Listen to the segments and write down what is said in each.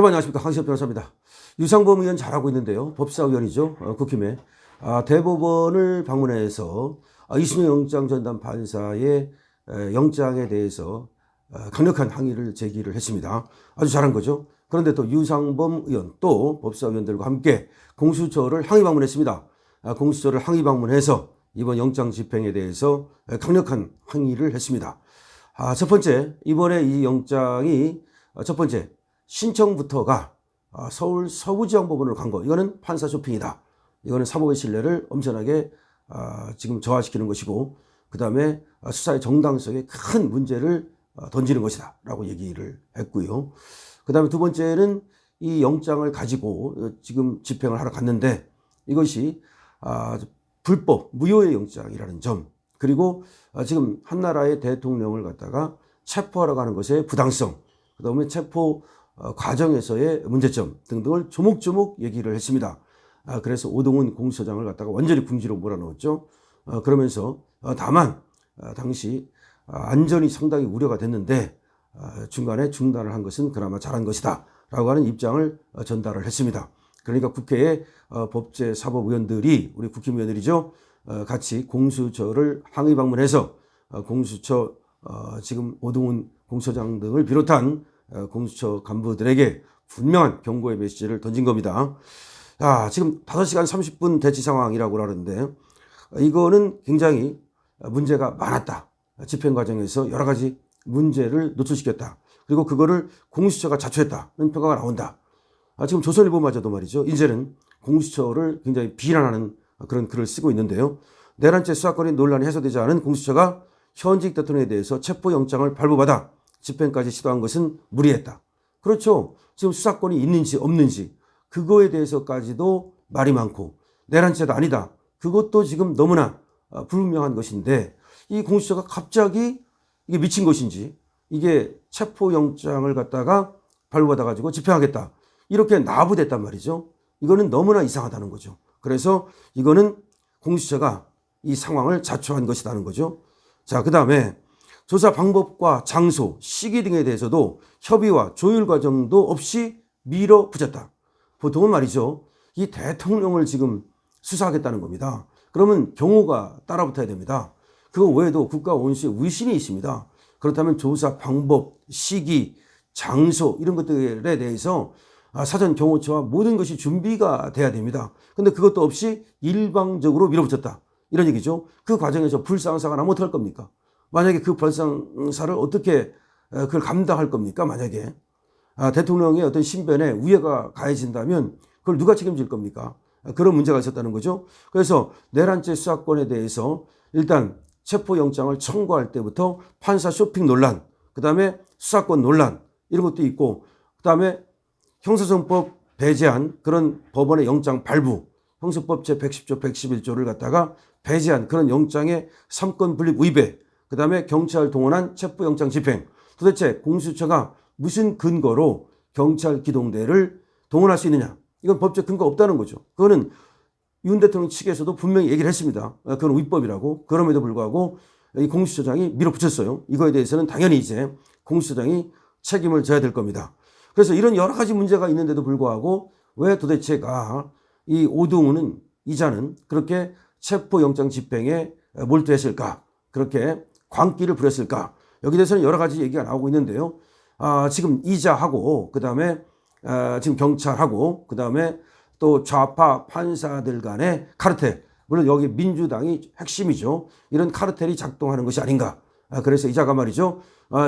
여러분 안녕하십니까. 황시엽 변호사입니다. 유상범 의원 잘하고 있는데요. 법사위원이죠. 국힘에. 대법원을 방문해서 이순영 영장전담 판사의 영장에 대해서 강력한 항의를 제기를 했습니다. 아주 잘한 거죠. 그런데 또 유상범 의원 또 법사위원들과 함께 공수처를 항의 방문했습니다. 공수처를 항의 방문해서 이번 영장 집행에 대해서 강력한 항의를 했습니다. 첫 번째, 이번에 이 영장이 첫 번째 신청부터가 서울 서부지방법원으로 간 거, 이거는 판사 쇼핑이다. 이거는 사법의 신뢰를 엄청나게 지금 저하시키는 것이고, 그 다음에 수사의 정당성에 큰 문제를 던지는 것이다 라고 얘기를 했고요. 그 다음에 두 번째는 이 영장을 가지고 지금 집행을 하러 갔는데 이것이 불법 무효의 영장이라는 점, 그리고 지금 한나라의 대통령을 갖다가 체포하러 가는 것의 부당성, 그 다음에 체포 과정에서의 문제점 등등을 조목조목 얘기를 했습니다. 그래서 오동훈 공수처장을 갖다가 완전히 궁지로 몰아넣었죠. 그러면서 다만 당시 안전이 상당히 우려가 됐는데 중간에 중단을 한 것은 그나마 잘한 것이다 라고 하는 입장을 전달을 했습니다. 그러니까 국회의 법제사법위원들이, 우리 국힘의원들이죠, 같이 공수처를 항의 방문해서 공수처 지금 오동훈 공수처장 등을 비롯한 공수처 간부들에게 분명한 경고의 메시지를 던진 겁니다. 지금 5시간 30분 대치 상황이라고 하는데 이거는 굉장히 문제가 많았다. 집행 과정에서 여러 가지 문제를 노출시켰다. 그리고 그거를 공수처가 자초했다는 평가가 나온다. 지금 조선일보마저도 말이죠, 이제는 공수처를 굉장히 비난하는 그런 글을 쓰고 있는데요. 내란죄 수사권이 논란이 해소되지 않은 공수처가 현직 대통령에 대해서 체포영장을 발부받아 집행까지 시도한 것은 무리했다. 그렇죠. 지금 수사권이 있는지 없는지 그거에 대해서까지도 말이 많고, 내란죄도 아니다, 그것도 지금 너무나 불분명한 것인데 이 공수처가 갑자기 이게 미친 것인지 이게 체포영장을 갖다가 발부받아 가지고 집행하겠다 이렇게 나부됐단 말이죠. 이거는 너무나 이상하다는 거죠. 그래서 이거는 공수처가 이 상황을 자초한 것이라는 거죠. 자, 그 다음에 조사 방법과 장소, 시기 등에 대해서도 협의와 조율 과정도 없이 밀어붙였다. 보통은 말이죠, 이 대통령을 지금 수사하겠다는 겁니다. 그러면 경호가 따라붙어야 됩니다. 그거 외에도 국가 원수의 위신이 있습니다. 그렇다면 조사 방법, 시기, 장소 이런 것들에 대해서 사전 경호처와 모든 것이 준비가 돼야 됩니다. 근데 그것도 없이 일방적으로 밀어붙였다, 이런 얘기죠. 그 과정에서 불상사가 나면 어떡할 겁니까? 만약에 그 불상사를 어떻게 그걸 감당할 겁니까? 만약에 대통령의 어떤 신변에 우려가 가해진다면 그걸 누가 책임질 겁니까? 그런 문제가 있었다는 거죠. 그래서 내란죄 수사권에 대해서 일단 체포영장을 청구할 때부터 판사 쇼핑 논란, 그 다음에 수사권 논란 이런 것도 있고, 그 다음에 형사소송법 배제한 그런 법원의 영장 발부, 형사법 제110조 111조를 갖다가 배제한 그런 영장의 3권 분립 위배, 그 다음에 경찰 동원한 체포영장 집행, 도대체 공수처가 무슨 근거로 경찰 기동대를 동원할 수 있느냐, 이건 법적 근거가 없다는 거죠. 그거는 윤 대통령 측에서도 분명히 얘기를 했습니다. 그건 위법이라고. 그럼에도 불구하고 이 공수처장이 밀어붙였어요. 이거에 대해서는 당연히 이제 공수처장이 책임을 져야 될 겁니다. 그래서 이런 여러 가지 문제가 있는데도 불구하고 왜 도대체가 이 오동훈은, 이자는 그렇게 체포영장 집행에 몰두했을까, 그렇게 광기를 부렸을까, 여기 대해서는 여러 가지 얘기가 나오고 있는데요. 지금 이자하고 그 다음에 지금 경찰하고 그 다음에 또 좌파 판사들 간의 카르텔, 물론 여기 민주당이 핵심이죠. 이런 카르텔이 작동하는 것이 아닌가. 그래서 이자가 말이죠,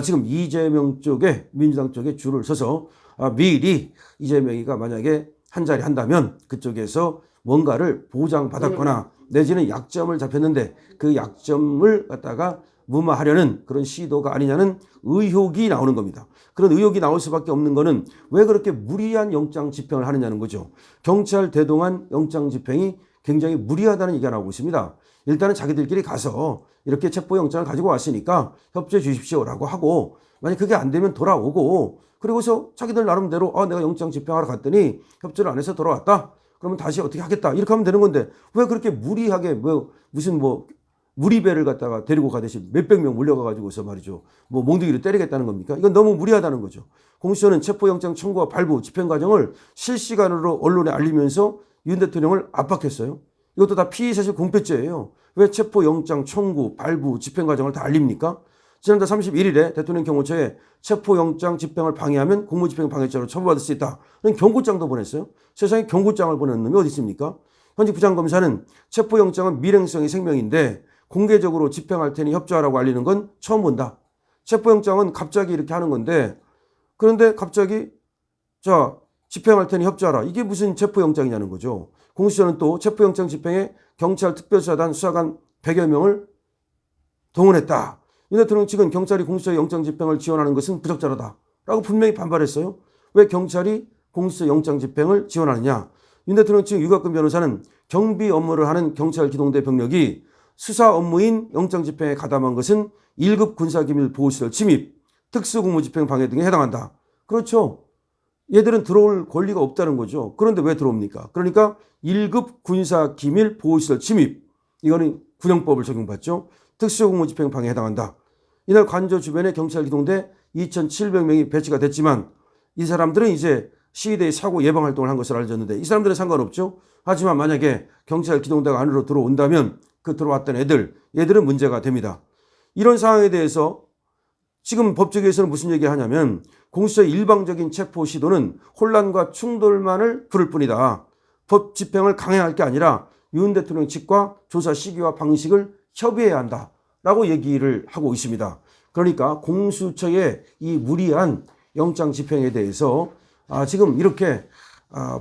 지금 이재명 쪽에, 민주당 쪽에 줄을 서서 미리 이재명이가 만약에 한 자리 한다면 그쪽에서 뭔가를 보장받았거나 내지는 약점을 잡혔는데 그 약점을 갖다가 무마하려는 그런 시도가 아니냐는 의혹이 나오는 겁니다. 그런 의혹이 나올 수밖에 없는 거는 왜 그렇게 무리한 영장 집행을 하느냐는 거죠. 경찰 대동한 영장 집행이 굉장히 무리하다는 얘기가 나오고 있습니다. 일단은 자기들끼리 가서 이렇게 체포영장을 가지고 왔으니까 협조해 주십시오라고 하고, 만약 그게 안 되면 돌아오고, 그리고서 자기들 나름대로 내가 영장 집행하러 갔더니 협조를 안 해서 돌아왔다, 그러면 다시 어떻게 하겠다, 이렇게 하면 되는 건데 왜 그렇게 무리하게 무슨 무리배를 갖다가 데리고 가듯이 몇백 명 몰려가 가지고서 말이죠, 몽둥이로 때리겠다는 겁니까? 이건 너무 무리하다는 거죠. 공수처는 체포영장 청구와 발부, 집행 과정을 실시간으로 언론에 알리면서 윤 대통령을 압박했어요. 이것도 다 피의사실 공표죄예요. 왜 체포영장 청구, 발부, 집행 과정을 다 알립니까? 지난달 31일에 대통령 경호처에 체포영장 집행을 방해하면 공무집행 방해죄로 처벌받을 수 있다는 경고장도 보냈어요. 세상에 경고장을 보내는 놈이 어디 있습니까? 현직 부장검사는 체포영장은 밀행성이 생명인데 공개적으로 집행할 테니 협조하라고 알리는 건 처음 본다. 체포영장은 갑자기 이렇게 하는 건데 그런데 갑자기 자 집행할 테니 협조하라. 이게 무슨 체포영장이냐는 거죠. 공수처는 또 체포영장 집행에 경찰 특별수사단 수사관 100여 명을 동원했다. 윤 대통령 측은 경찰이 공수처 영장 집행을 지원하는 것은 부적절하다 라고 분명히 반발했어요. 왜 경찰이 공수처 영장 집행을 지원하느냐. 윤 대통령 측 유갑근 변호사는 경비 업무를 하는 경찰 기동대 병력이 수사 업무인 영장 집행에 가담한 것은 1급 군사기밀 보호시설 침입, 특수공무집행 방해 등에 해당한다. 그렇죠. 얘들은 들어올 권리가 없다는 거죠. 그런데 왜 들어옵니까? 그러니까 1급 군사기밀 보호시설 침입. 이거는 군형법을 적용받죠. 특수공무집행 방해에 해당한다. 이날 관저 주변에 경찰 기동대 2,700명이 배치가 됐지만 이 사람들은 이제 시위대의 사고 예방 활동을 한 것을 알려졌는데 이 사람들은 상관없죠. 하지만 만약에 경찰 기동대가 안으로 들어온다면 그 들어왔던 얘들은 문제가 됩니다. 이런 상황에 대해서 지금 법조계에서는 무슨 얘기를 하냐면 공수처의 일방적인 체포 시도는 혼란과 충돌만을 부를 뿐이다. 법 집행을 강행할 게 아니라 윤 대통령 측과 조사 시기와 방식을 협의해야 한다라고 얘기를 하고 있습니다. 그러니까 공수처의 이 무리한 영장 집행에 대해서 지금 이렇게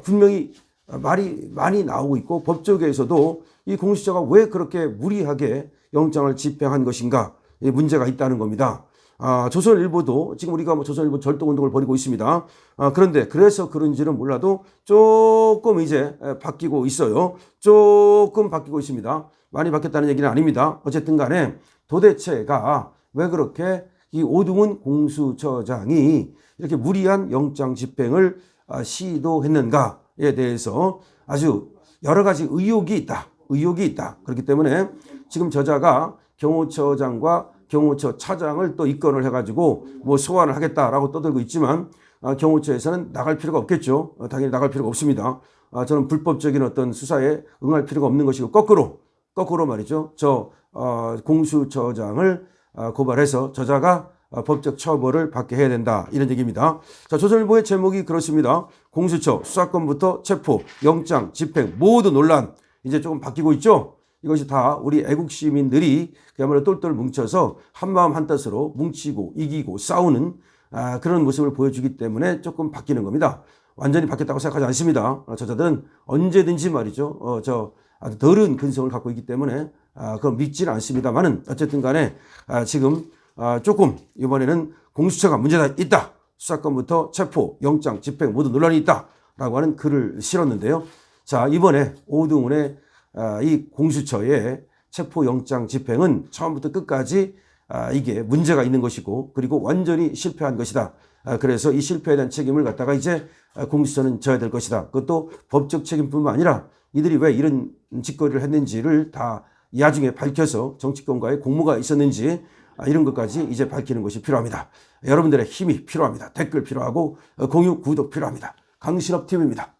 분명히 말이 많이 나오고 있고 법조계에서도 이 공수처가 왜 그렇게 무리하게 영장을 집행한 것인가 문제가 있다는 겁니다. 조선일보도 지금 우리가 조선일보 절도운동을 벌이고 있습니다. 그런데 그래서 그런지는 몰라도 조금 이제 바뀌고 있어요. 조금 바뀌고 있습니다. 많이 바뀌었다는 얘기는 아닙니다. 어쨌든 간에 도대체가 왜 그렇게 이 오동훈 공수처장이 이렇게 무리한 영장 집행을 시도했는가에 대해서 아주 여러 가지 의혹이 있다. 그렇기 때문에 지금 저자가 경호처장과 경호처 차장을 또 입건을 해가지고 뭐 소환을 하겠다라고 떠들고 있지만 경호처에서는 나갈 필요가 없겠죠. 당연히 나갈 필요가 없습니다. 저는 불법적인 어떤 수사에 응할 필요가 없는 것이고 거꾸로 말이죠. 공수처장을 고발해서 저자가 법적 처벌을 받게 해야 된다. 이런 얘기입니다. 자, 조선일보의 제목이 그렇습니다. 공수처 수사권부터 체포, 영장, 집행 모두 논란. 이제 조금 바뀌고 있죠. 이것이 다 우리 애국 시민들이 그야말로 똘똘 뭉쳐서 한마음 한뜻으로 뭉치고 이기고 싸우는 그런 모습을 보여주기 때문에 조금 바뀌는 겁니다. 완전히 바뀌었다고 생각하지 않습니다. 저자들은 언제든지 말이죠. 아주 더러운 근성을 갖고 있기 때문에 그건 믿지는 않습니다만은 어쨌든 간에 지금 조금 이번에는 공수처가 문제가 있다. 수사권부터 체포, 영장, 집행 모두 논란이 있다라고 하는 글을 실었는데요. 자, 이번에 오동훈의 이 공수처의 체포, 영장, 집행은 처음부터 끝까지 이게 문제가 있는 것이고 그리고 완전히 실패한 것이다. 그래서 이 실패에 대한 책임을 갖다가 이제 공수처는 져야 될 것이다. 그것도 법적 책임뿐만 아니라 이들이 왜 이런 짓거리를 했는지를 다 나중에 밝혀서 정치권과의 공모가 있었는지 이런 것까지 이제 밝히는 것이 필요합니다. 여러분들의 힘이 필요합니다. 댓글 필요하고 공유, 구독 필요합니다. 강신업 팀입니다.